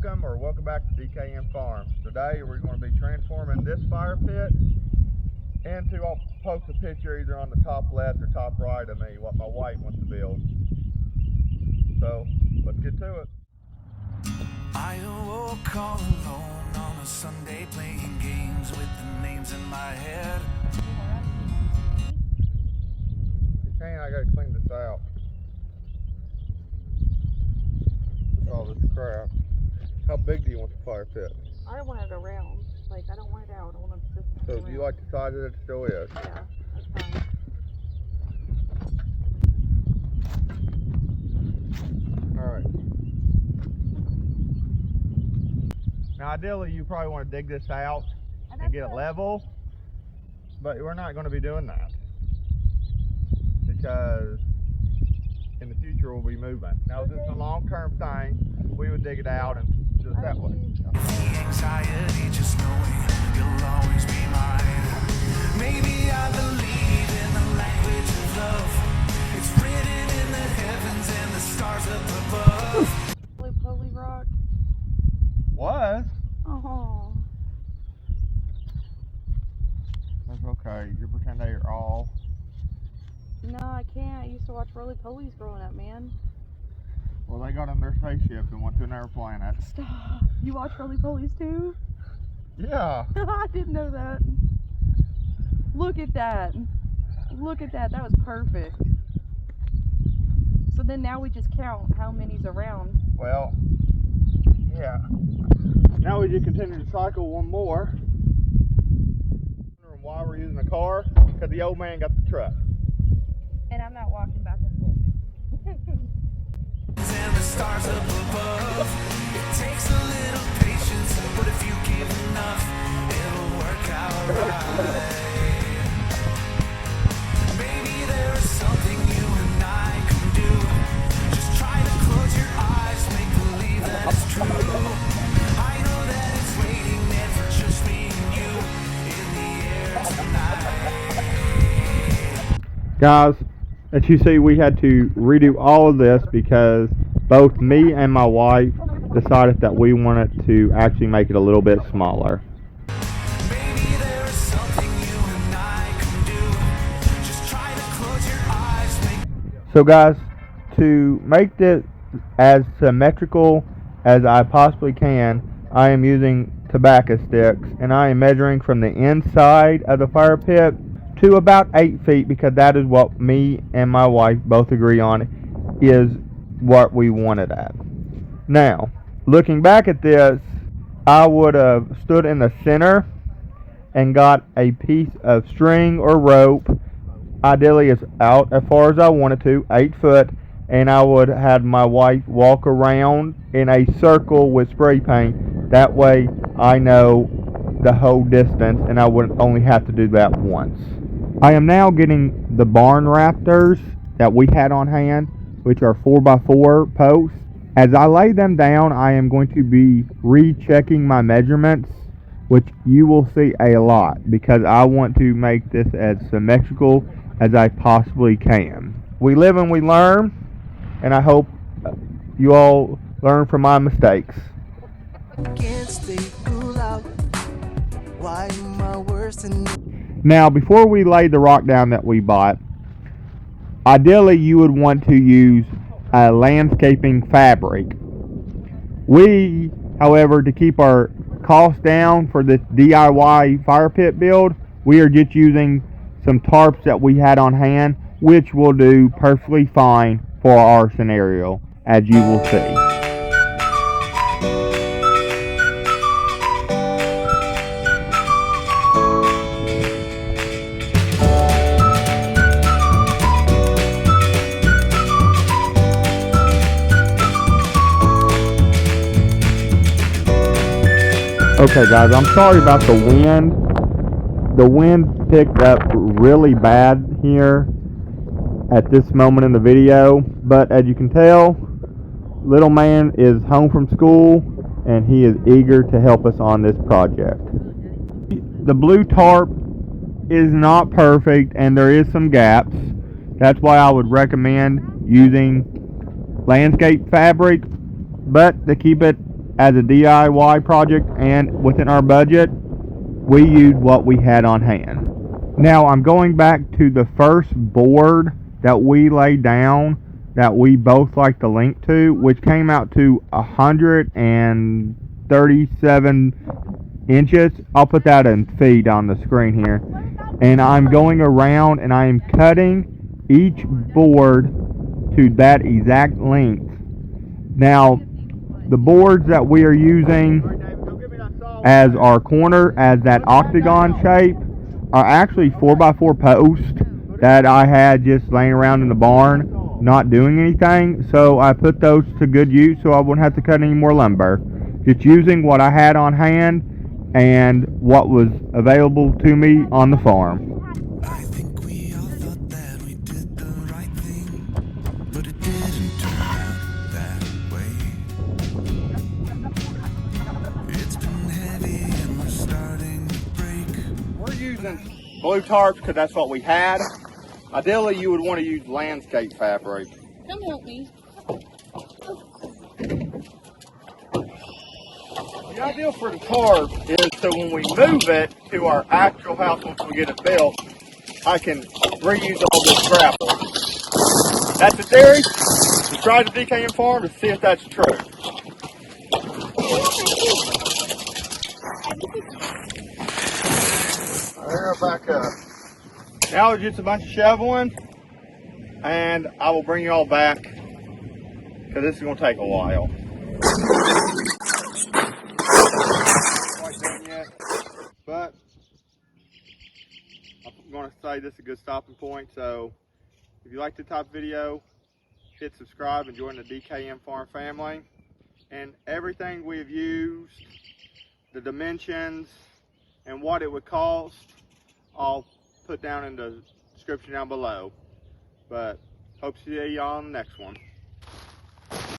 Welcome back to DKM Farm. Today we're going to be transforming this fire pit into, I'll post a picture either on the top left or top right of me, what my wife wants to build. So let's get to it. I awoke all alone on a Sunday playing games with the names in my head. I gotta clean this out. All this crap. How big do you want the fire pit? I want it around. Like, I don't want it out. I want it just So around. do you like the size that it still is? Yeah, that's fine. Alright. Now ideally you probably want to dig this out and get it level, but we're not going to be doing that because in the future we'll be moving. Now if it's a long-term thing, we would dig it out and just that way. The anxiety just knowing you'll always be mine. Maybe I believe in the language of love. It's written in the heavens and the stars up above. Roly rock. Was? Oh. That's okay. You pretend they are all. No, I can't. I used to watch roly polies growing up, man. Well, they got on their spaceship and went to another planet. Stop. You watch roly polies too? Yeah. I didn't know that. Look at that. Look at that. That was perfect. So then now we just count how many's around. Well, yeah. Now we just continue to cycle one more. Wondering why we're using a car? Because the old man got the truck. And I'm not walking back and forth. And the stars up above. It takes a little patience, but if you give enough, it'll work out right. Maybe there is something you and I can do. Just try to close your eyes, make believe that it's true. I know that it's waiting there for just me and you in the air tonight. Guys, as you see, we had to redo all of this because both me and my wife decided that we wanted to actually make it a little bit smaller. Maybe there is something you and I can do. Just try to close your eyes, So guys, to make this as symmetrical as I possibly can, I am using tobacco sticks and I am measuring from the inside of the fire pit to about 8 feet because that is what me and my wife both agree on is what we wanted at. Now, looking back at this, I would have stood in the center and got a piece of string or rope. Ideally, it's out as far as I wanted to, 8 foot, and I would have my wife walk around in a circle with spray paint. That way, I know the whole distance, and I would only have to do that once. I am now getting the barn rafters that we had on hand, which are 4x4 posts. As I lay them down, I am going to be rechecking my measurements, which you will see a lot because I want to make this as symmetrical as I possibly can. We live and we learn, and I hope you all learn from my mistakes. Now, before we lay the rock down that we bought, ideally you would want to use a landscaping fabric. We, however, to keep our costs down for this DIY fire pit build, we are just using some tarps that we had on hand, which will do perfectly fine for our scenario, as you will see. Okay guys, I'm sorry about the wind. The wind picked up really bad here at this moment in the video, but as you can tell, little man is home from school and he is eager to help us on this project. The blue tarp is not perfect and there is some gaps. That's why I would recommend using landscape fabric, but to keep it as a DIY project and within our budget, we used what we had on hand. Now I'm going back to the first board that we laid down that we both like the link to, which came out to 137 inches. I'll put that in feet on the screen here. And I'm going around and I am cutting each board to that exact length. Now, the boards that we are using as our corner, as that octagon shape, are actually 4x4 posts that I had just laying around in the barn not doing anything, so I put those to good use so I wouldn't have to cut any more lumber. Just using what I had on hand and what was available to me on the farm. I think we all thought that we did the right thing, but it didn't turn out that way. It's been heavy and we're starting to break. We're using blue tarps because that's what we had. Ideally, you would want to use landscape fabric. Come help me. The ideal for the tarp is so when we move it to our actual house once we get it built, I can reuse all this gravel. That's a theory. We tried the DKM farm to see if that's true. There, back up. Now it's just a bunch of shoveling, and I will bring you all back because this is going to take a while. Quite done yet, but I'm going to say this is a good stopping point. So if you like this type of video, hit subscribe and join the DKM Farm family. And everything we've used, the dimensions, and what it would cost, I'll put down in the description down below. But hope to see you on the next one.